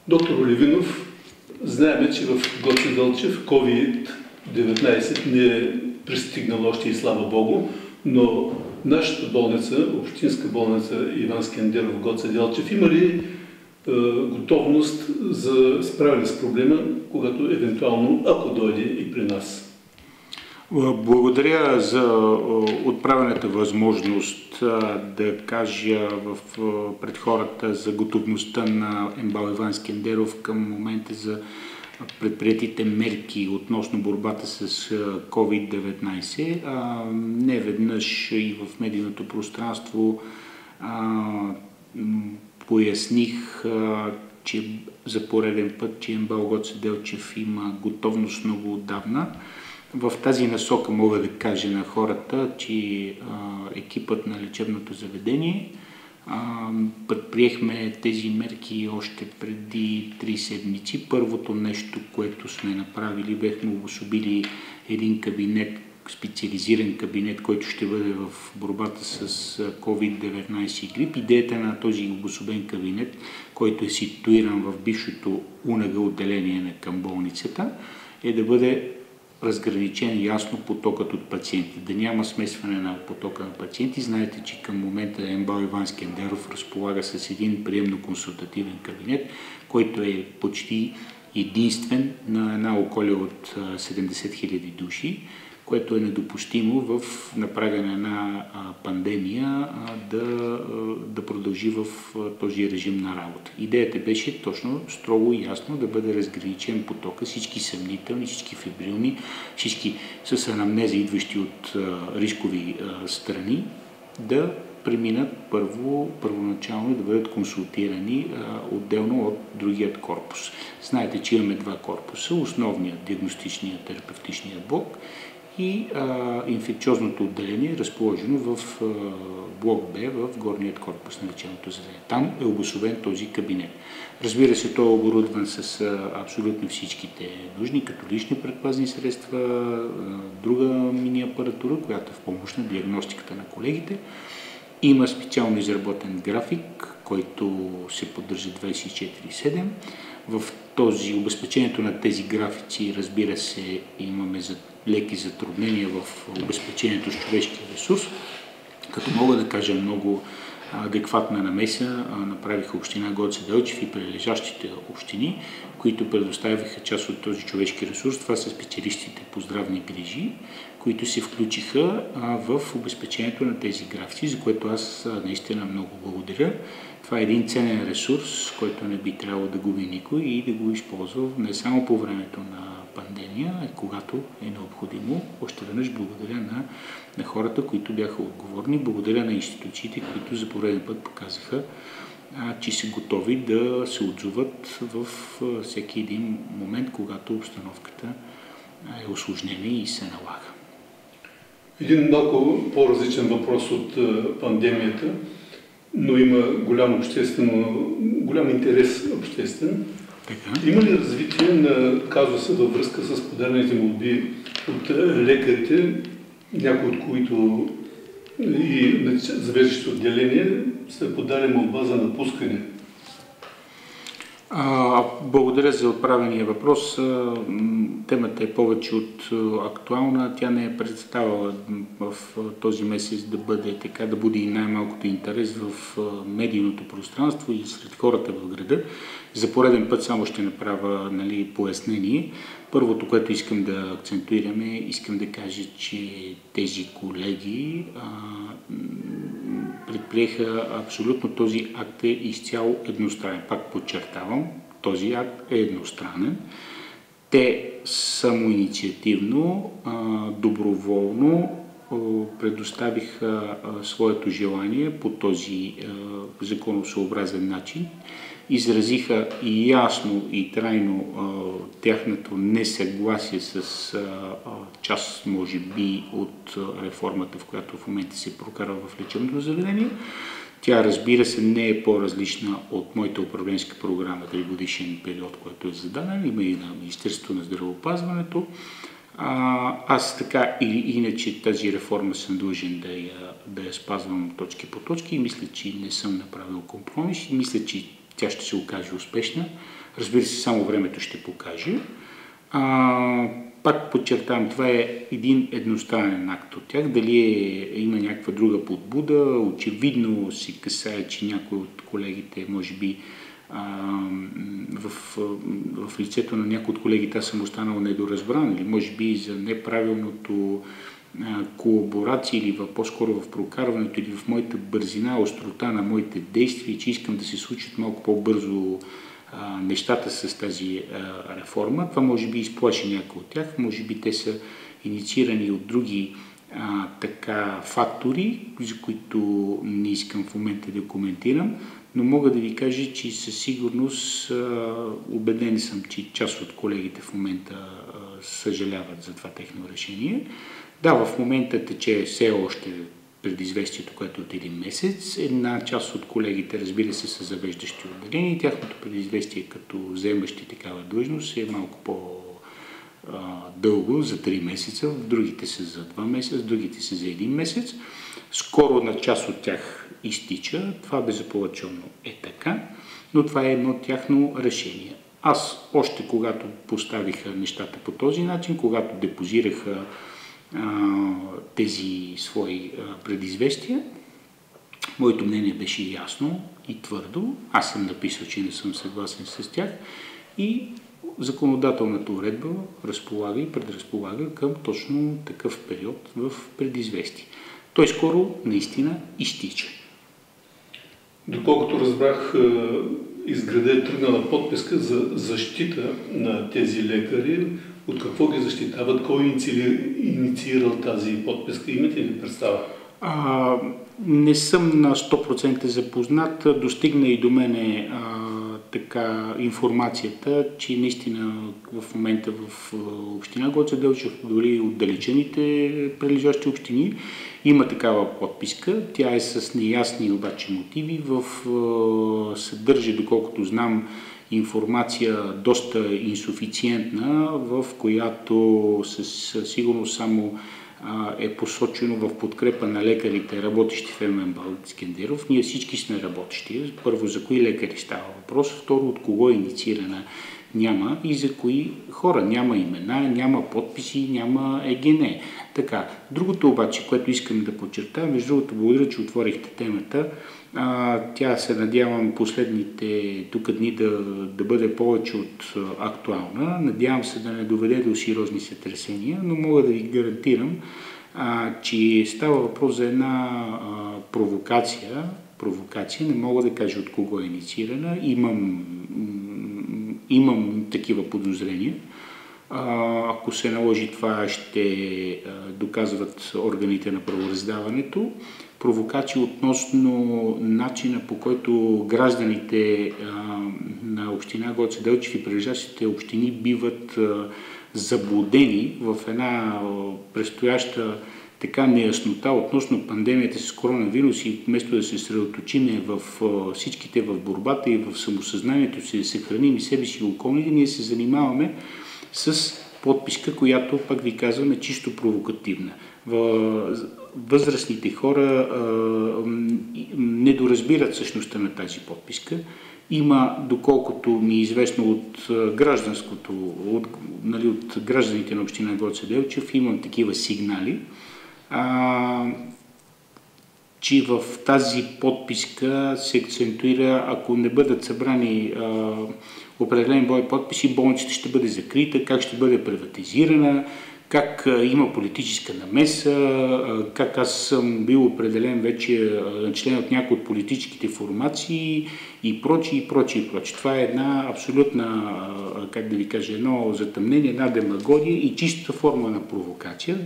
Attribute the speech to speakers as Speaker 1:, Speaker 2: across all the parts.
Speaker 1: Доктор Оливинов, знаем, че в Гоце Делчев COVID-19 не е пристигнал още и слава Богу, но нашата болница, общинска болница Иван Скендеров в Гоце Делчев, има ли готовност за справяне с проблема, когато евентуално, ако дойде и при нас?
Speaker 2: Благодаря за отправената възможност да кажа пред хората за готовността на МБАЛ Иван Скендеров към момента за предприетите мерки относно борбата с COVID-19. Не веднъж и в медийното пространство поясних, че за пореден път, че МБАЛ Гоце Делчев има готовност много отдавна. В тази насока мога да кажа на хората, че екипът на лечебното заведение предприехме тези мерки още преди 3 седмици. Първото нещо, което сме направили, бяхме обособили един кабинет, специализиран кабинет, който ще бъде в борбата с COVID-19 и грип. Идеята на този обособен кабинет, който е ситуиран в бившото УНГ отделение към болницата, е да бъде разграничен ясно потокът от пациенти, да няма смесване на потока на пациенти. Знаете, че към момента МБАЛ Иван Скендеров разполага с един приемно-консултативен кабинет, който е почти единствен на една околия от 70 000 души, което е недопустимо в напрага на една пандемия да продължи в този режим на работа. Идеята беше точно, строго и ясно да бъде разграничен потока, всички съмнителни, всички фебрилни, всички с анамнеза, идващи от рискови страни, да преминат първоначално да бъдат консултирани отделно от другият корпус. Знаете, че имаме 2 корпуса, основният диагностичният терапевтичният блок и инфекциозното отделение, разположено в блок Б, в горният корпус на лечебното заведение. Там е обособен този кабинет. Разбира се, той е оборудван с абсолютно всичките нужни, като лични предпазни средства, друга мини апаратура, която е в помощ на диагностиката на колегите. Има специално изработен график, който се поддържа 24/7. В този обезпечението на тези графици, разбира се, имаме леки затруднения в обезпечението с човешкия ресурс, като мога да кажа много адекватна намеса направиха община Гоце Делчев и прилежащите общини, които предоставяха част от този човешки ресурс. Това са специалистите по здравни грижи, които се включиха в обезпечението на тези графици, за което аз наистина много благодаря. Това е един ценен ресурс, който не би трябвало да губи никой и да го използва не само по времето на пандемия, а когато е необходимо. Още веднъж благодаря на хората, които бяха отговорни, благодаря на институциите, които за пореден път показаха, че са готови да се отзоват в всеки един момент, когато обстановката е усложнена и се налага.
Speaker 1: Един много по-различен въпрос от пандемията, но има голям интерес обществен. Така. Има ли развитие на казуса във връзка с подадените молби от лекарите, някои от които и завеждащи отделения са подали молба за напускане?
Speaker 2: Благодаря за отправения въпрос. Темата е повече от актуална. Тя не е представила в този месец да бъде така, да буди най-малкото интерес в медийното пространство и сред хората в града. За пореден път само ще направя пояснение. Първото, което искам да акцентираме, искам да кажа, че тези колеги предприеха абсолютно този акт е изцяло едностранен. Пак подчертавам, този акт е едностранен. Те самоинициативно, доброволно предоставиха своето желание по този законосъобразен начин. Изразиха и ясно и трайно тяхното несъгласие с част, може би, от реформата, в която в момента се прокарва в лечебното заведение. Тя, разбира се, не е по-различна от моята управленска програма 3-годишен период, който е зададен. Има и на Министерството на здравеопазването. Аз така или иначе тази реформа съм длъжен да я спазвам точки по точки и мисля, че не съм направил компромис и мисля, че тя ще се окаже успешна. Разбира се, само времето ще покаже. Пак подчертавам, това е един едностранен акт от тях. Дали има някаква друга подбуда, очевидно се касае, че някой от колегите, може би в лицето на някой от колегите аз съм останал недоразбран, или може би за неправилното колаборация или по-скоро в прокарването или в моята бързина, острота на моите действия, че искам да се случат малко по-бързо нещата с тази реформа. Това може би изплаши някой от тях, може би те са инициирани от други фактори, за които не искам в момента да коментирам, но мога да ви кажа, че със сигурност убеден съм, че част от колегите в момента съжаляват за това техно решение. Да, в момента тече все още предизвестието, което е от един месец. Една част от колегите, разбира се, са завеждащи отделения. Тяхното предизвестие като вземащи такава длъжност е малко по-дълго, за 3 месеца, другите са за 2 месеца, другите са за 1 месец. Скоро на част от тях изтича, това безапелационно е така, но това е едно тяхно решение. Аз още когато поставиха нещата по този начин, когато депозираха тези свои предизвестия, моето мнение беше ясно и твърдо. Аз съм написал, че не съм съгласен с тях и законодателната уредба разполага и предразполага към точно такъв период в предизвестие. Той скоро наистина изтича.
Speaker 1: Доколкото разбрах, изграда е тръгнала подписка за защита на тези лекари. От какво ги защитават? Кой инициирал тази подписка? Имате ли представа?
Speaker 2: Не съм на 100% запознат. Достигна и до мене информацията, че наистина в момента в община Гоце Делчев, дори отдалечените прилежащи общини, има такава подписка. Тя е с неясни обаче мотиви. Съдържа, доколкото знам, информация доста инсуфициентна, в която със сигурност само е посочено в подкрепа на лекарите, работещи в ММ Скендеров. Ние всички сме работещи. Първо, за кои лекари става въпрос, второ, от кого е инициирана няма и за кои хора. Няма имена, няма подписи, няма ЕГН. Така. Другото обаче, което искам да подчертая, между другото, благодаря, че отворихте темата. Тя се надявам последните тук дни да бъде повече от актуална. Надявам се да не доведе до сериозни сътресения, но мога да ви гарантирам, че става въпрос за една провокация. Не мога да кажа от кого е инициирана. Имам такива подозрения. Ако се наложи това, ще доказват органите на правораздаването. Провокация относно начина, по който гражданите на община Гоце Делчев и прилежащите общини биват заблудени в една предстояща така неяснота относно пандемията с коронавирус и вместо да се съсредоточиме в всичките в борбата и в самосъзнанието си да съхраним и себе си и околните, ние се занимаваме с подписка, която, пак ви казвам, е чисто провокативна. Възрастните хора не доразбират същността на тази подписка. Има, доколкото ми е известно от гражданите на община Гоце Делчев, имам такива сигнали, че в тази подписка се акцентуира, ако не бъдат събрани определен брой подписи, болницата ще бъде закрита, как ще бъде приватизирана, как има политическа намеса, как аз съм бил определен вече член от някои от политическите формации и прочие. Това е една абсолютна, как да ви кажа, едно затъмнение, една демагогия и чиста форма на провокация.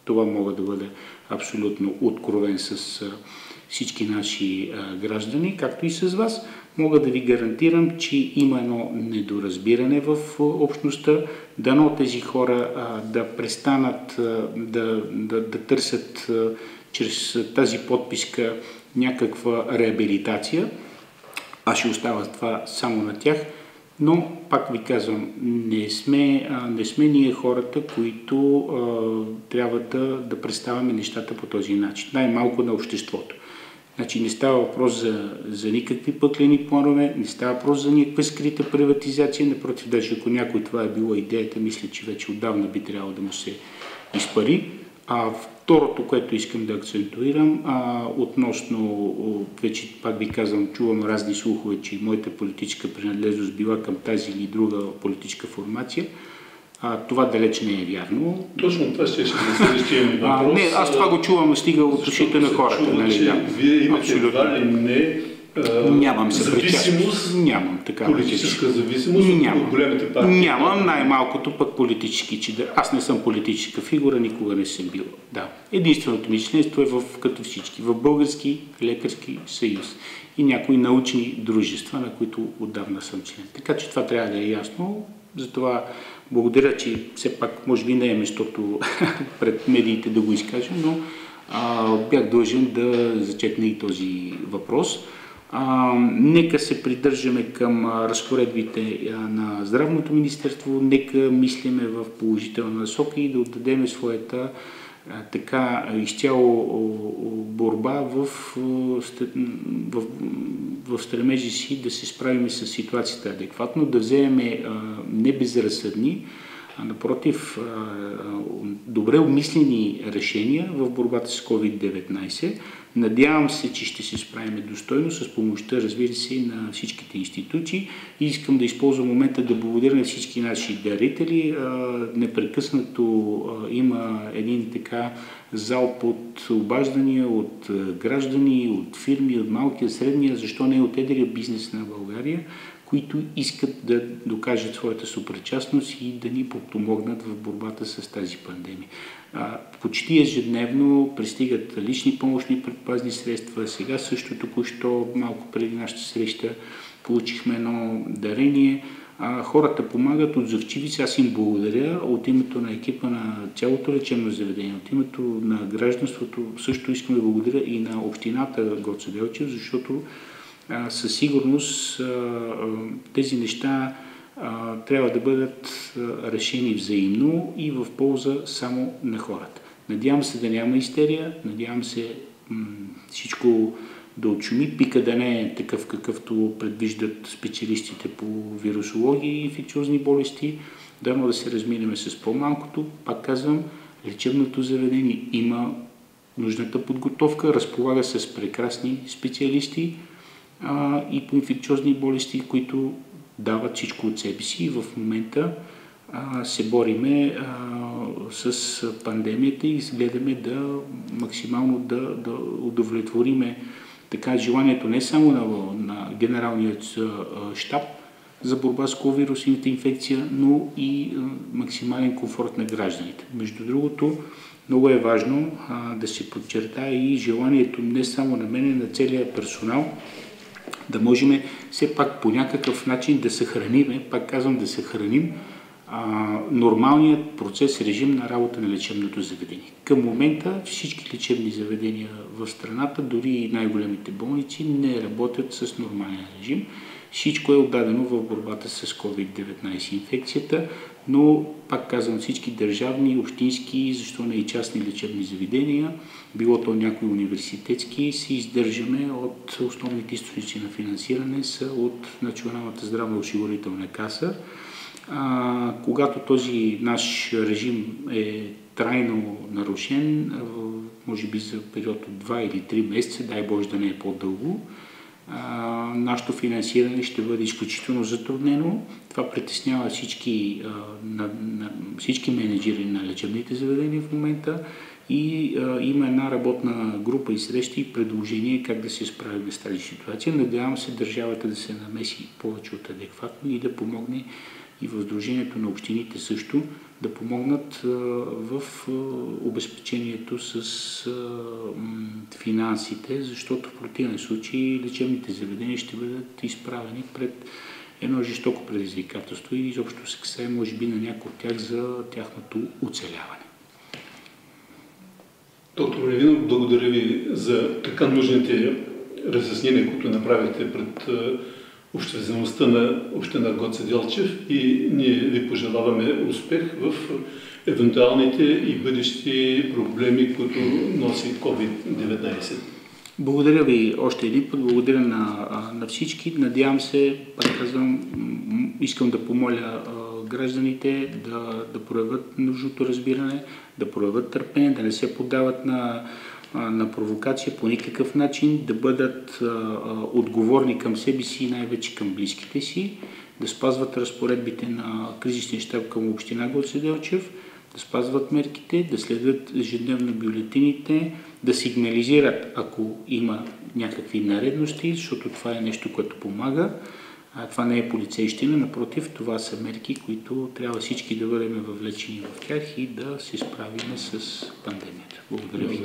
Speaker 2: Това мога да бъда абсолютно откровен с всички наши граждани, както и с вас. Мога да ви гарантирам, че има едно недоразбиране в общността. Дано тези хора да престанат да търсят чрез тази подписка някаква реабилитация. Аз ще оставя това само на тях. Но, пак ви казвам, не сме ние хората, които трябва да представяме нещата по този начин. Най-малко на обществото. Значи не става въпрос за никакви пъклени планове, не става въпрос за никаква скрита приватизация, напротив, даже ако някой това е била идеята, мисля, че вече отдавна би трябвало да му се изпари. А второто, което искам да акцентуирам, относно, вече пак ви казвам, чувам разни слухове, че моята политическа принадлежност била към тази или друга политическа формация. Това далеч не е вярно.
Speaker 1: Точно това ще следващия ми въпрос.
Speaker 2: Не, аз това го чувам, стига от ушите на хората.
Speaker 1: Чува,
Speaker 2: нали, да.
Speaker 1: Вие имате едва ли не
Speaker 2: Нямам
Speaker 1: зависимост,
Speaker 2: нямам такава
Speaker 1: политическа зависимост от големите партии.
Speaker 2: Нямам, най-малкото пък политически, че аз не съм политическа фигура, никога не съм бил. Да. Единственото ми членство е като всички, в Български лекарски съюз и някои научни дружества, на които отдавна съм член. Така че това трябва да е ясно. Затова благодаря, че все пак може би не е местото пред медиите да го изкажа, но бях длъжен да зачекна и този въпрос. Нека се придържаме към разпоредбите на Здравното министерство, нека мислиме в положителна насока и да отдадем своята така изцяло борба в стремежи си да се справим с ситуацията адекватно, да вземем не безразсъдни, а напротив добре обмислени решения в борбата с COVID-19. Надявам се, че ще се справим достойно с помощта, разбира се, на всичките институции. И искам да използвам момента да благодаря на всички наши дарители. Непрекъснато има един така залп от обаждания, от граждани, от фирми, от малкия, средния, защо не от едрия бизнес на България, които искат да докажат своята съпричастност и да ни подпомогнат в борбата с тази пандемия. Почти ежедневно пристигат лични помощни предпазни средства. Сега също току-що, малко преди нашата среща, получихме едно дарение. Хората помагат, отзывчиви се. Аз им благодаря от името на екипа на цялото лечебно заведение, от името на гражданството. Също искам да благодаря и на общината Гоце Делчев, защото със сигурност тези неща трябва да бъдат решени взаимно и в полза само на хората. Надявам се да няма истерия, надявам се всичко да отшуми, пика да не е такъв, какъвто предвиждат специалистите по вирусология и инфекциозни болести, дано да се разминеме с по-малкото. Пак казвам, лечебното заведение има нужната подготовка, разполага с прекрасни специалисти и по инфекциозни болести, които дават всичко от себе си. И в момента се бориме с пандемията и гледаме максимално да удовлетвориме така желанието не само на генералният щаб за борба с COVID-19 инфекция, но и максимален комфорт на гражданите. Между другото, много е важно да се подчертае и желанието не само на мен, на целия персонал, да можем все пак по някакъв начин да съхраним, пак казвам да съхраним нормалният процес, режим на работа на лечебното заведение. Към момента всички лечебни заведения в страната, дори и най-големите болници, не работят с нормален режим. Всичко е отдадено в борбата с COVID-19 инфекцията, но, пак казвам, всички държавни, общински, защо не и частни лечебни заведения, било то някои университетски, се издържаме от основните източници на финансиране, са от Националната здравноосигурителна каса. Когато този наш режим е трайно нарушен, може би за период от 2 или 3 месеца, дай Боже да не е по-дълго, нашето финансиране ще бъде изключително затруднено. Това притеснява всички менеджери на лечебните заведения в момента и има една работна група и срещи и предложение как да се справим с тази ситуация. Надявам се държавата да се намеси повече от адекватно и да помогне и в Сдружението на общините също да помогнат в обезпечението с финансите, защото в противен случай лечебните заведения ще бъдат изправени пред едно жестоко предизвикателство и изобщо се касае, може би, на някои от тях за тяхното оцеляване.
Speaker 1: Доктор Левинов, благодаря ви за така нужните разяснения, които направихте пред обществеността на община Гоце Делчев и ние ви пожелаваме успех в евентуалните и бъдещи проблеми, които носи COVID-19.
Speaker 2: Благодаря ви още един път, благодаря на всички. Надявам се, пак казвам, искам да помоля гражданите да проявят нужното разбиране, да проявят търпение, да не се поддават на провокация по никакъв начин, да бъдат отговорни към себе си и най-вече към близките си, да спазват разпоредбите на кризисния щаб към община Гоце Делчев, да спазват мерките, да следят ежедневно бюлетините, да сигнализират, ако има някакви нередности, защото това е нещо, което помага. Това не е полицейщина, напротив, това са мерки, които трябва всички да бъдем въвлечени в тях и да се справим с пандемията. Благодаря ви.